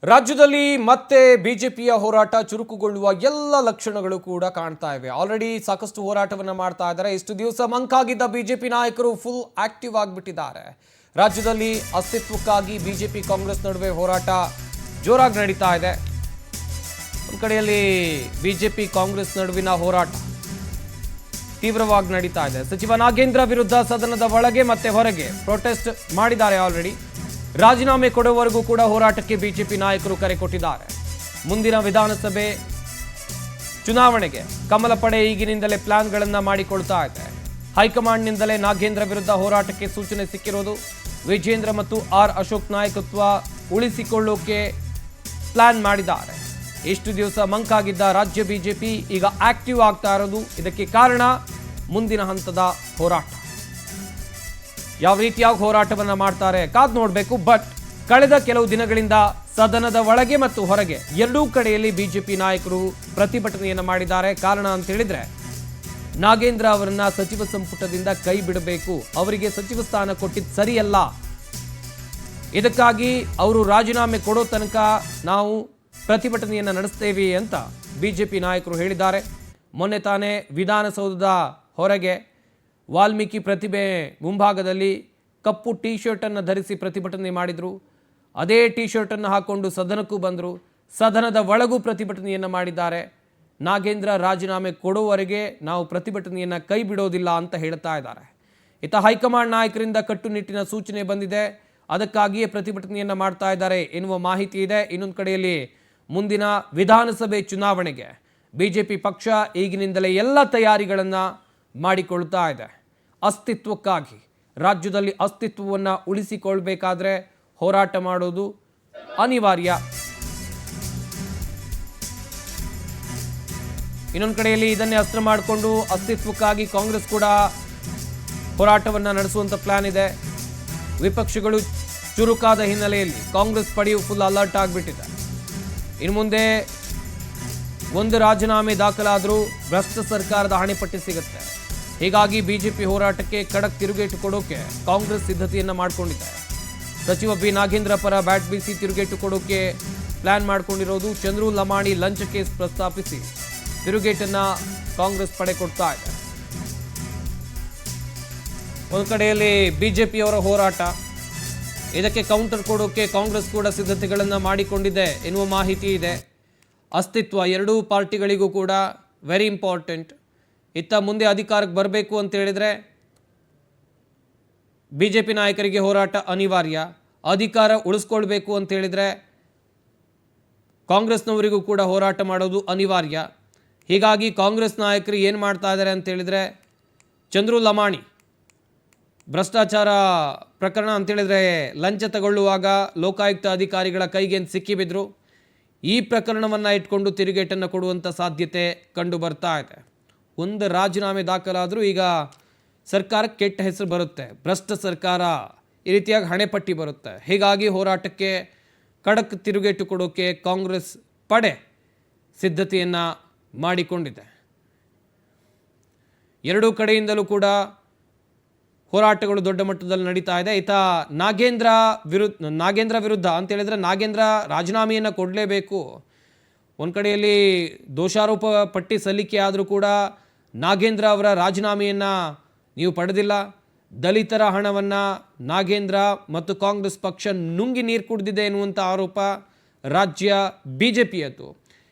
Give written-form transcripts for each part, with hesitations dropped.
ರಾಜ್ಯದಲ್ಲಿ ಮತ್ತೆ ಬಿಜೆಪಿಯ ಹೋರಾಟ ಚುರುಕುಗೊಳ್ಳುವ ಎಲ್ಲ ಲಕ್ಷಣಗಳು ಕೂಡ ಕಾಣ್ತಾ ಇವೆ. ಆಲ್ರೆಡಿ ಸಾಕಷ್ಟು ಹೋರಾಟವನ್ನ ಮಾಡ್ತಾ ಇದ್ದಾರೆ. ಇಷ್ಟು ದಿವಸ ಮಂಕಾಗಿದ್ದ ಬಿಜೆಪಿ ನಾಯಕರು ಫುಲ್ ಆಕ್ಟಿವ್ ಆಗಿಬಿಟ್ಟಿದ್ದಾರೆ. ರಾಜ್ಯದಲ್ಲಿ ಅಸ್ತಿತ್ವಕ್ಕಾಗಿ ಬಿಜೆಪಿ ಕಾಂಗ್ರೆಸ್ ನಡುವೆ ಹೋರಾಟ ಜೋರಾಗಿ ನಡೀತಾ ಇದೆ. ಒಂದು ಕಡೆಯಲ್ಲಿ ಬಿಜೆಪಿ ಕಾಂಗ್ರೆಸ್ ನಡುವಿನ ಹೋರಾಟ ತೀವ್ರವಾಗಿ ನಡೀತಾ ಇದೆ. ಸಚಿವ ನಾಗೇಂದ್ರ ವಿರುದ್ಧ ಸದನದ ಒಳಗೆ ಮತ್ತೆ ಹೊರಗೆ ಪ್ರೊಟೆಸ್ಟ್ ಮಾಡಿದ್ದಾರೆ. ಆಲ್ರೆಡಿ ರಾಜೀನಾಮೆ ಕೊಡುವವರೆಗೂ ಕೂಡ ಹೋರಾಟಕ್ಕೆ ಬಿಜೆಪಿ ನಾಯಕರು ಕರೆ ಕೊಟ್ಟಿದ್ದಾರೆ. ಮುಂದಿನ ವಿಧಾನಸಭೆ ಚುನಾವಣೆಗೆ ಕಮಲ ಪಡೆ ಈಗಿನಿಂದಲೇ ಪ್ಲಾನ್ಗಳನ್ನ ಮಾಡಿಕೊಳ್ತಾ ಇದೆ. ಹೈಕಮಾಂಡ್ನಿಂದಲೇ ನಾಗೇಂದ್ರ ವಿರುದ್ಧ ಹೋರಾಟಕ್ಕೆ ಸೂಚನೆ ಸಿಕ್ಕಿರೋದು. ವಿಜೇಂದ್ರ ಮತ್ತು ಆರ್ ಅಶೋಕ್ ನಾಯಕತ್ವ ಉಳಿಸಿಕೊಳ್ಳೋಕೆ ಪ್ಲಾನ್ ಮಾಡಿದ್ದಾರೆ. ಇಷ್ಟು ದಿವಸ ಮಂಕಾಗಿದ್ದ ರಾಜ್ಯ ಬಿಜೆಪಿ ಈಗ ಆಕ್ಟಿವ್ ಆಗ್ತಾ ಇರೋದು. ಇದಕ್ಕೆ ಕಾರಣ ಮುಂದಿನ ಹಂತದ ಹೋರಾಟ. ಯಾವ ರೀತಿಯಾಗಿ ಹೋರಾಟವನ್ನ ಮಾಡ್ತಾರೆ ಕಾದ್ ನೋಡಬೇಕು. ಬಟ್ ಕಳೆದ ಕೆಲವು ದಿನಗಳಿಂದ ಸದನದ ಒಳಗೆ ಮತ್ತು ಹೊರಗೆ ಎರಡೂ ಕಡೆಯಲ್ಲಿ ಬಿಜೆಪಿ ನಾಯಕರು ಪ್ರತಿಭಟನೆಯನ್ನ ಮಾಡಿದ್ದಾರೆ. ಕಾರಣ ಅಂತ ಹೇಳಿದ್ರೆ ನಾಗೇಂದ್ರ ಅವರನ್ನ ಸಚಿವ ಸಂಪುಟದಿಂದ ಕೈ ಬಿಡಬೇಕು, ಅವರಿಗೆ ಸಚಿವ ಸ್ಥಾನ ಕೊಟ್ಟಿದ್ದು ಸರಿಯಲ್ಲ, ಇದಕ್ಕಾಗಿ ಅವರು ರಾಜೀನಾಮೆ ಕೊಡೋ ತನಕ ನಾವು ಪ್ರತಿಭಟನೆಯನ್ನ ನಡೆಸ್ತೇವೆ ಅಂತ ಬಿಜೆಪಿ ನಾಯಕರು ಹೇಳಿದ್ದಾರೆ. ಮೊನ್ನೆ ತಾನೇ ವಿಧಾನಸೌಧದ ಹೊರಗೆ ವಾಲ್ಮೀಕಿ ಪ್ರತಿಭೆ ಮುಂಭಾಗದಲ್ಲಿ ಕಪ್ಪು ಟೀ ಶರ್ಟನ್ನು ಧರಿಸಿ ಪ್ರತಿಭಟನೆ ಮಾಡಿದರು. ಅದೇ ಟೀ ಶರ್ಟನ್ನು ಹಾಕ್ಕೊಂಡು ಸದನಕ್ಕೂ ಬಂದರು. ಸದನದ ಒಳಗೂ ಪ್ರತಿಭಟನೆಯನ್ನು ಮಾಡಿದ್ದಾರೆ. ನಾಗೇಂದ್ರ ರಾಜೀನಾಮೆ ಕೊಡುವವರೆಗೆ ನಾವು ಪ್ರತಿಭಟನೆಯನ್ನು ಕೈ ಬಿಡೋದಿಲ್ಲ ಅಂತ ಹೇಳ್ತಾ ಇದ್ದಾರೆ. ಇತ್ತ ಹೈಕಮಾಂಡ್ ನಾಯಕರಿಂದ ಕಟ್ಟುನಿಟ್ಟಿನ ಸೂಚನೆ ಬಂದಿದೆ, ಅದಕ್ಕಾಗಿಯೇ ಪ್ರತಿಭಟನೆಯನ್ನು ಮಾಡ್ತಾ ಇದ್ದಾರೆ ಎನ್ನುವ ಮಾಹಿತಿ ಇದೆ. ಇನ್ನೊಂದು ಕಡೆಯಲ್ಲಿ ಮುಂದಿನ ವಿಧಾನಸಭೆ ಚುನಾವಣೆಗೆ ಬಿಜೆಪಿ ಪಕ್ಷ ಈಗಿನಿಂದಲೇ ಎಲ್ಲ ತಯಾರಿಗಳನ್ನು ಮಾಡಿಕೊಳ್ತಾ ಇದೆ. ಅಸ್ತಿತ್ವಕ್ಕಾಗಿ ರಾಜ್ಯದಲ್ಲಿ ಅಸ್ತಿತ್ವವನ್ನು ಉಳಿಸಿಕೊಳ್ಬೇಕಾದ್ರೆ ಹೋರಾಟ ಮಾಡೋದು ಅನಿವಾರ್ಯ. ಇನ್ನೊಂದು ಕಡೆಯಲ್ಲಿ ಇದನ್ನೇ ಅಸ್ತ್ರ ಮಾಡಿಕೊಂಡು ಅಸ್ತಿತ್ವಕ್ಕಾಗಿ ಕಾಂಗ್ರೆಸ್ ಕೂಡ ಹೋರಾಟವನ್ನು ನಡೆಸುವಂಥ ಪ್ಲಾನ್ ಇದೆ. ವಿಪಕ್ಷಗಳು ಚುರುಕಾದ ಹಿನ್ನೆಲೆಯಲ್ಲಿ ಕಾಂಗ್ರೆಸ್ ಪಡೆಯು ಫುಲ್ ಅಲರ್ಟ್ ಆಗಿಬಿಟ್ಟಿದೆ. ಇನ್ನು ಮುಂದೆ ಒಂದು ರಾಜೀನಾಮೆ ದಾಖಲಾದರೂ ಭ್ರಷ್ಟ ಸರ್ಕಾರದ ಹಣೆಪಟ್ಟಿ ಸಿಗುತ್ತೆ. ಹೀಗಾಗಿ ಬಿಜೆಪಿ ಹೋರಾಟಕ್ಕೆ ಖಡಕ್ ತಿರುಗೇಟು ಕೊಡೋಕೆ ಕಾಂಗ್ರೆಸ್ ಸಿದ್ಧತೆಯನ್ನು ಮಾಡಿಕೊಂಡಿದೆ. ಸಚಿವ ಬಿ ನಾಗೇಂದ್ರ ಪರ ಬ್ಯಾಟ್ ಬೀಸಿ ತಿರುಗೇಟು ಕೊಡೋಕೆ ಪ್ಲಾನ್ ಮಾಡಿಕೊಂಡಿರೋದು. ಚಂದ್ರು ಲಮಾಣಿ ಲಂಚ ಕೇಸ್ ಪ್ರಸ್ತಾಪಿಸಿ ತಿರುಗೇಟನ್ನು ಕಾಂಗ್ರೆಸ್ ಪಡೆ ಕೊಡ್ತಾ ಇದೆ. ಒಂದು ಕಡೆಯಲ್ಲಿ ಬಿಜೆಪಿಯವರ ಹೋರಾಟ, ಇದಕ್ಕೆ ಕೌಂಟರ್ ಕೊಡೋಕೆ ಕಾಂಗ್ರೆಸ್ ಕೂಡ ಸಿದ್ಧತೆಗಳನ್ನು ಮಾಡಿಕೊಂಡಿದೆ ಎನ್ನುವ ಮಾಹಿತಿ ಇದೆ. ಅಸ್ತಿತ್ವ ಎರಡೂ ಪಾರ್ಟಿಗಳಿಗೂ ಕೂಡ ವೆರಿ ಇಂಪಾರ್ಟೆಂಟ್. ಇತ್ತ ಮುಂದೆ ಅಧಿಕಾರಕ್ಕೆ ಬರಬೇಕು ಅಂತ ಹೇಳಿದರೆ ಬಿಜೆಪಿ ನಾಯಕರಿಗೆ ಹೋರಾಟ ಅನಿವಾರ್ಯ. ಅಧಿಕಾರ ಉಳಿಸ್ಕೊಳ್ಬೇಕು ಅಂತ ಹೇಳಿದರೆ ಕಾಂಗ್ರೆಸ್ನವರಿಗೂ ಕೂಡ ಹೋರಾಟ ಮಾಡೋದು ಅನಿವಾರ್ಯ. ಹೀಗಾಗಿ ಕಾಂಗ್ರೆಸ್ ನಾಯಕರು ಏನು ಮಾಡ್ತಾ ಇದ್ದಾರೆ ಅಂತ ಹೇಳಿದರೆ, ಚಂದ್ರು ಲಮಾಣಿ ಭ್ರಷ್ಟಾಚಾರ ಪ್ರಕರಣ ಅಂತೇಳಿದರೆ ಲಂಚ ತಗೊಳ್ಳುವಾಗ ಲೋಕಾಯುಕ್ತ ಅಧಿಕಾರಿಗಳ ಕೈಗೆ ಸಿಕ್ಕಿಬಿದ್ರು. ಈ ಪ್ರಕರಣವನ್ನು ಇಟ್ಕೊಂಡು ತಿರುಗೇಟನ್ನು ಕೊಡುವಂಥ ಸಾಧ್ಯತೆ ಕಂಡು ಬರ್ತಾ ಇದೆ. ಒಂದು ರಾಜೀನಾಮೆ ದಾಖಲಾದರೂ ಈಗ ಸರ್ಕಾರಕ್ಕೆ ಕೆಟ್ಟ ಹೆಸರು ಬರುತ್ತೆ, ಭ್ರಷ್ಟ ಸರ್ಕಾರ ಈ ರೀತಿಯಾಗಿ ಹಣೆಪಟ್ಟಿ ಬರುತ್ತೆ. ಹೀಗಾಗಿ ಹೋರಾಟಕ್ಕೆ ಖಡಕ್ ತಿರುಗೇಟು ಕೊಡೋಕ್ಕೆ ಕಾಂಗ್ರೆಸ್ ಪಡೆ ಸಿದ್ಧತೆಯನ್ನು ಮಾಡಿಕೊಂಡಿದೆ. ಎರಡೂ ಕಡೆಯಿಂದಲೂ ಕೂಡ ಹೋರಾಟಗಳು ದೊಡ್ಡ ಮಟ್ಟದಲ್ಲಿ ನಡೀತಾ ಇದೆ. ಈತ ನಾಗೇಂದ್ರ ವಿರುದ್ಧ ಅಂತ ಹೇಳಿದ್ರೆ ನಾಗೇಂದ್ರ ರಾಜೀನಾಮೆಯನ್ನು ಕೊಡಲೇಬೇಕು. ಒಂದು ಕಡೆಯಲ್ಲಿ ದೋಷಾರೋಪ ಪಟ್ಟಿ ಸಲ್ಲಿಕೆ ಆದರೂ ಕೂಡ ನಾಗೇಂದ್ರ ಅವರ ರಾಜೀನಾಮೆಯನ್ನು ನೀವು ಪಡೆದಿಲ್ಲ. ದಲಿತರ ಹಣವನ್ನು ನಾಗೇಂದ್ರ ಮತ್ತು ಕಾಂಗ್ರೆಸ್ ಪಕ್ಷ ನುಂಗಿ ನೀರು ಕುಡಿದಿದೆ ಎನ್ನುವಂಥ ಆರೋಪ ರಾಜ್ಯ ಬಿಜೆಪಿಯದ್ದು.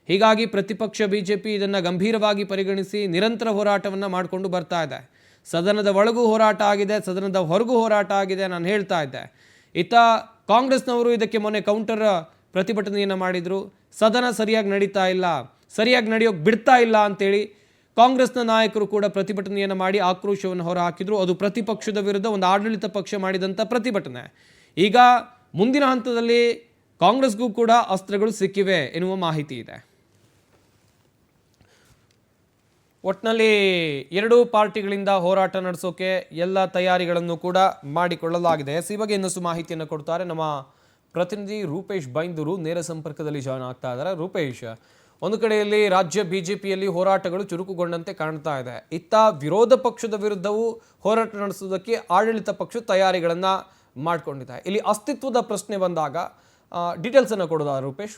ಹೀಗಾಗಿ ಪ್ರತಿಪಕ್ಷ ಬಿಜೆಪಿ ಇದನ್ನು ಗಂಭೀರವಾಗಿ ಪರಿಗಣಿಸಿ ನಿರಂತರ ಹೋರಾಟವನ್ನು ಮಾಡಿಕೊಂಡು ಬರ್ತಾ ಇದೆ. ಸದನದ ಒಳಗೂ ಹೋರಾಟ ಆಗಿದೆ, ಸದನದ ಹೊರಗೂ ಹೋರಾಟ ಆಗಿದೆ. ನಾನು ಹೇಳ್ತಾ ಇದ್ದೆ, ಇತ್ತ ಕಾಂಗ್ರೆಸ್ನವರು ಇದಕ್ಕೆ ಮೊನ್ನೆ ಕೌಂಟರ್ ಪ್ರತಿಭಟನೆಯನ್ನು ಮಾಡಿದರು. ಸದನ ಸರಿಯಾಗಿ ನಡೀತಾ ಇಲ್ಲ, ಸರಿಯಾಗಿ ನಡೆಯೋಕೆ ಬಿಡ್ತಾ ಇಲ್ಲ ಅಂತೇಳಿ ಕಾಂಗ್ರೆಸ್ನ ನಾಯಕರು ಕೂಡ ಪ್ರತಿಭಟನೆಯನ್ನು ಮಾಡಿ ಆಕ್ರೋಶವನ್ನು ಹೊರಹಾಕಿದ್ರು. ಅದು ಪ್ರತಿಪಕ್ಷದ ವಿರುದ್ಧ ಒಂದು ಆಡಳಿತ ಪಕ್ಷ ಮಾಡಿದಂಥ ಪ್ರತಿಭಟನೆ. ಈಗ ಮುಂದಿನ ಹಂತದಲ್ಲಿ ಕಾಂಗ್ರೆಸ್ಗೂ ಕೂಡ ಅಸ್ತ್ರಗಳು ಸಿಕ್ಕಿವೆ ಎನ್ನುವ ಮಾಹಿತಿ ಇದೆ. ಒಟ್ಟಿನಲ್ಲಿ ಎರಡೂ ಪಾರ್ಟಿಗಳಿಂದ ಹೋರಾಟ ನಡೆಸೋಕೆ ಎಲ್ಲ ತಯಾರಿಗಳನ್ನು ಕೂಡ ಮಾಡಿಕೊಳ್ಳಲಾಗಿದೆ. ಈ ಬಗ್ಗೆ ಇನ್ನಷ್ಟು ಮಾಹಿತಿಯನ್ನು ಕೊಡ್ತಾರೆ ನಮ್ಮ ಪ್ರತಿನಿಧಿ ರೂಪೇಶ್ ಬೈಂದೂರು, ನೇರ ಸಂಪರ್ಕದಲ್ಲಿ ಜಾಯ್ನ್ ಆಗ್ತಾ ಇದ್ದಾರೆ. ರೂಪೇಶ್, ಒಂದು ಕಡೆಯಲ್ಲಿ ರಾಜ್ಯ ಬಿಜೆಪಿಯಲ್ಲಿ ಹೋರಾಟಗಳು ಚುರುಕುಗೊಂಡಂತೆ ಕಾಣ್ತಾ ಇದೆ. ಇತ್ತ ವಿರೋಧ ಪಕ್ಷದ ವಿರುದ್ಧವೂ ಹೋರಾಟ ನಡೆಸುವುದಕ್ಕೆ ಆಡಳಿತ ಪಕ್ಷ ತಯಾರಿಗಳನ್ನು ಮಾಡಿಕೊಂಡಿದೆ. ಇಲ್ಲಿ ಅಸ್ತಿತ್ವದ ಪ್ರಶ್ನೆ ಬಂದಾಗ ಡೀಟೇಲ್ಸನ್ನು ಕೊಡೋದಾ ರೂಪೇಶ್?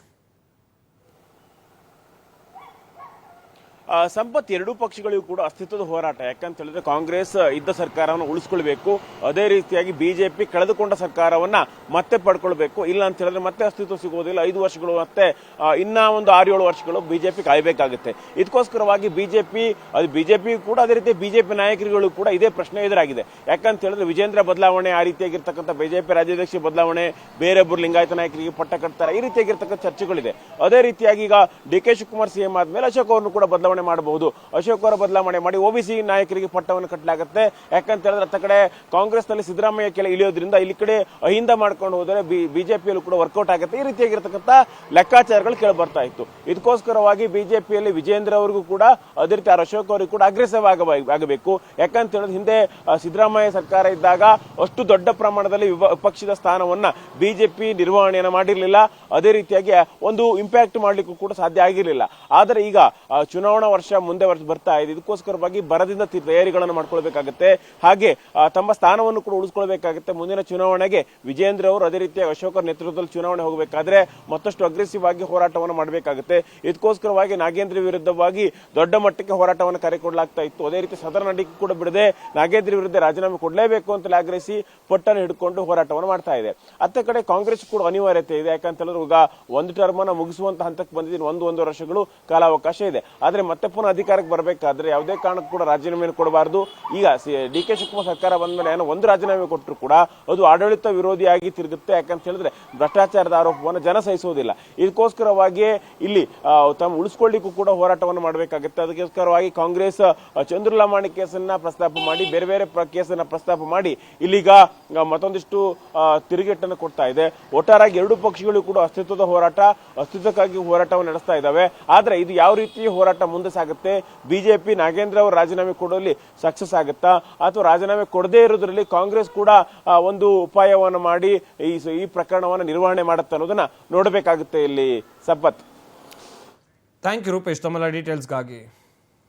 ಸಂಪತ್ ಎರಡೂ ಪಕ್ಷಗಳಿಗೂ ಕೂಡ ಅಸ್ತಿತ್ವದ ಹೋರಾಟ. ಯಾಕಂತ ಹೇಳಿದ್ರೆ ಕಾಂಗ್ರೆಸ್ ಇದ್ದ ಸರ್ಕಾರವನ್ನು ಉಳಿಸ್ಕೊಳ್ಬೇಕು, ಅದೇ ರೀತಿಯಾಗಿ ಬಿಜೆಪಿ ಕಳೆದುಕೊಂಡ ಸರ್ಕಾರವನ್ನ ಮತ್ತೆ ಪಡ್ಕೊಳ್ಬೇಕು. ಇಲ್ಲ ಅಂತ ಹೇಳಿದ್ರೆ ಮತ್ತೆ ಅಸ್ತಿತ್ವ ಸಿಗೋದಿಲ್ಲ. 5 ವರ್ಷಗಳು ಮತ್ತೆ ಇನ್ನ ಒಂದು 6-7 ವರ್ಷಗಳು ಬಿಜೆಪಿ ಕಾಯಬೇಕಾಗುತ್ತೆ. ಇದಕ್ಕೋಸ್ಕರವಾಗಿ ಬಿಜೆಪಿ ಕೂಡ ಅದೇ ರೀತಿ ಬಿಜೆಪಿ ನಾಯಕರುಗಳು ಕೂಡ ಇದೇ ಪ್ರಶ್ನೆ ಎದುರಾಗಿದೆ. ಯಾಕಂತ ಹೇಳಿದ್ರೆ ವಿಜೇಂದ್ರ ಬದಲಾವಣೆ, ಆ ರೀತಿಯಾಗಿರ್ತಕ್ಕಂಥ ಬಿಜೆಪಿ ರಾಜ್ಯಾಧ್ಯಕ್ಷ ಬದಲಾವಣೆ, ಬೇರೊಬ್ಬರು ಲಿಂಗಾಯತ ನಾಯಕರಿಗೆ ಪಟ್ಟ ಕಟ್ತಾರೆ, ಈ ರೀತಿಯಾಗಿರ್ತಕ್ಕಂಥ ಚರ್ಚೆಗಳಿದೆ. ಅದೇ ರೀತಿಯಾಗಿ ಈಗ ಡಿ.ಕೆ. ಶಿವಕುಮಾರ್ ಸಿಎಂ ಆದ್ಮೇಲೆ ಅಶೋಕ್ ಅವರನ್ನು ಕೂಡ ಬದಲಾವಣೆ ಮಾಡಬಹುದು. ಅಶೋಕ್ ಅವರ ಬದಲಾವಣೆ ಮಾಡಿ ಒಬಿಸಿ ನಾಯಕರಿಗೆ ಪಟ್ಟವನ್ನು ಕಟ್ಟಲಾಗುತ್ತೆ. ಯಾಕಂತ ಹೇಳಿದ್ರೆ ಅತ್ತ ಕಡೆ ಕಾಂಗ್ರೆಸ್ ನಲ್ಲಿ ಸಿದ್ದರಾಮಯ್ಯ ಕೆಳ ಇಳಿಯೋದ್ರಿಂದ ಇಲ್ಲಿ ಕಡೆ ಅಹಿಂದ ಮಾಡ್ಕೊಂಡು ಹೋದರೆ ಬಿಜೆಪಿಯಲ್ಲೂ ಕೂಡ ವರ್ಕೌಟ್ ಆಗುತ್ತೆ. ಈ ರೀತಿಯಾಗಿರ್ತಕ್ಕಂಥ ಲೆಕ್ಕಾಚಾರಗಳು ಕೇಳಿ ಬರ್ತಾ ಇತ್ತು. ಇದಕ್ಕೋಸ್ಕರವಾಗಿ ಬಿಜೆಪಿಯಲ್ಲಿ ವಿಜೇಂದ್ರ ಅವರಿಗೂ ಕೂಡ ಅದೇ ರೀತಿ ಅಶೋಕ್ ಅವರಿಗೂ ಕೂಡ ಅಗ್ರೆಸಿವ್ ಆಗಬೇಕು. ಯಾಕಂತ ಹೇಳಿದ್ರೆ ಹಿಂದೆ ಸಿದ್ದರಾಮಯ್ಯ ಸರ್ಕಾರ ಇದ್ದಾಗ ಅಷ್ಟು ದೊಡ್ಡ ಪ್ರಮಾಣದಲ್ಲಿ ವಿಪಕ್ಷದ ಸ್ಥಾನವನ್ನ ಬಿಜೆಪಿ ನಿರ್ವಹಣೆಯನ್ನು ಮಾಡಿರಲಿಲ್ಲ. ಅದೇ ರೀತಿಯಾಗಿ ಒಂದು ಇಂಪ್ಯಾಕ್ಟ್ ಮಾಡ್ಲಿಕ್ಕೂ ಕೂಡ ಸಾಧ್ಯ ಆಗಿರಲಿಲ್ಲ. ಆದರೆ ಈಗ ಚುನಾವಣಾ ವರ್ಷ ಮುಂದೆ ಬರ್ತಾ ಇದೆ. ಇದಕ್ಕೋಸ್ಕರವಾಗಿ ಬರದಿಂದ ತಯಾರಿಗಳನ್ನು ಮಾಡ್ಕೊಳ್ಬೇಕಾಗುತ್ತೆ. ಹಾಗೆ ತಮ್ಮ ಸ್ಥಾನವನ್ನು ಕೂಡ ಉಳಿಸ್ಕೊಳ್ಬೇಕಾಗುತ್ತೆ. ಮುಂದಿನ ಚುನಾವಣೆಗೆ ವಿಜೇಂದ್ರ ಅವರು ಅದೇ ರೀತಿಯಾಗಿ ಅಶೋಕರ ನೇತೃತ್ವದಲ್ಲಿ ಚುನಾವಣೆ ಹೋಗಬೇಕಾದ್ರೆ ಮತ್ತಷ್ಟು ಅಗ್ರೆಸಿವ್ ಆಗಿ ಹೋರಾಟವನ್ನು ಮಾಡಬೇಕಾಗುತ್ತೆ. ಇದಕ್ಕೋಸ್ಕರವಾಗಿ ನಾಗೇಂದ್ರ ವಿರುದ್ಧವಾಗಿ ದೊಡ್ಡ ಮಟ್ಟಕ್ಕೆ ಹೋರಾಟವನ್ನು ಕರೆಕೊಡಲಾಗ್ತಾ ಇತ್ತು. ಅದೇ ರೀತಿ ಸದನ ನಡಿಗೆ ಕೂಡ ಬಿಡದೆ ನಾಗೇಂದ್ರ ವಿರುದ್ಧ ರಾಜೀನಾಮೆ ಕೊಡಲೇಬೇಕು ಅಂತ ಆಗ್ರಹಿಸಿ ಪಟ್ಟನ್ನು ಹಿಡ್ಕೊಂಡು ಹೋರಾಟವನ್ನು ಮಾಡ್ತಾ ಇದೆ. ಅತ್ತ ಕಡೆ ಕಾಂಗ್ರೆಸ್ ಕೂಡ ಅನಿವಾರ್ಯತೆ ಇದೆ. ಯಾಕಂತ ಹೇಳಿದ್ರೆ ಈಗ ಒಂದು ಟರ್ಮ್ ಅನ್ನು ಮುಗಿಸುವಂತ ಹಂತಕ್ಕೆ ಬಂದಿದ್ದೀನಿ. 1 ವರ್ಷಗಳು ಕಾಲಾವಕಾಶ ಇದೆ. ಆದ್ರೆ ಮತ್ತೆ ಪುನಃ ಅಧಿಕಾರಕ್ಕೆ ಬರಬೇಕಾದ್ರೆ ಯಾವುದೇ ಕಾರಣಕ್ಕೂ ಕೂಡ ರಾಜೀನಾಮೆ ಕೊಡಬಾರದು. ಈಗ ಡಿ.ಕೆ. ಶಿವಕುಮಾರ್ ಸರ್ಕಾರ ಬಂದ ಮೇಲೆ ಏನೋ ಒಂದು ರಾಜೀನಾಮೆ ಕೊಟ್ಟರು ಕೂಡ ಅದು ಆಡಳಿತ ವಿರೋಧಿಯಾಗಿ ತಿರುಗುತ್ತೆ. ಯಾಕಂತ ಹೇಳಿದ್ರೆ ಭ್ರಷ್ಟಾಚಾರದ ಆರೋಪವನ್ನು ಜನ ಸಹಿಸುವುದಿಲ್ಲ. ಇದಕ್ಕೋಸ್ಕರವಾಗಿಯೇ ಇಲ್ಲಿ ತಮ್ಮ ಉಳಿಸ್ಕೊಳ್ಳಿಕ್ಕೂ ಕೂಡ ಹೋರಾಟವನ್ನು ಮಾಡಬೇಕಾಗುತ್ತೆ. ಅದಕ್ಕೋಸ್ಕರವಾಗಿ ಕಾಂಗ್ರೆಸ್ ಚಂದ್ರಲಾಮಾಣಿ ಕೇಸನ್ನ ಪ್ರಸ್ತಾಪ ಮಾಡಿ, ಬೇರೆ ಬೇರೆ ಕೇಸನ್ನ ಪ್ರಸ್ತಾಪ ಮಾಡಿ ಇಲ್ಲಿಗ ಮತ್ತೊಂದಿಷ್ಟು ತಿರುಗೇಟನ್ನು ಕೊಡ್ತಾ ಇದೆ. ಒಟ್ಟಾರಾಗಿ ಎರಡೂ ಪಕ್ಷಗಳು ಕೂಡ ಅಸ್ತಿತ್ವಕ್ಕಾಗಿ ಹೋರಾಟವನ್ನು ನಡೆಸ್ತಾ ಇದ್ದಾವೆ. ಆದ್ರೆ ಇದು ಯಾವ ರೀತಿ ಹೋರಾಟ ಮುಂದೆ ಸಾಗುತ್ತೆ? ಬಿಜೆಪಿ ನಾಗೇಂದ್ರ ಅವರು ರಾಜೀನಾಮೆ ಕೊಡೋಲ್ಲಿ ಸಕ್ಸಸ್ ಆಗುತ್ತಾ, ಅಥವಾ ರಾಜೀನಾಮೆ ಕೊಡದೇ ಇರೋದ್ರಲ್ಲಿ ಕಾಂಗ್ರೆಸ್ ಕೂಡ ಒಂದು ಉಪಾಯವನ್ನು ಮಾಡಿ ಈ ಪ್ರಕರಣವನ್ನು ನಿರ್ವಹಣೆ ಮಾಡುತ್ತೆ ಅನ್ನೋದನ್ನ ನೋಡಬೇಕಾಗುತ್ತೆ ಇಲ್ಲಿ. ಸಂಪತ್, ಥ್ಯಾಂಕ್ ಯು ರೂಪೇಶ್ ತಮ್ಮೆಲ್ಲ ಡೀಟೇಲ್ಸ್ಗಾಗಿ.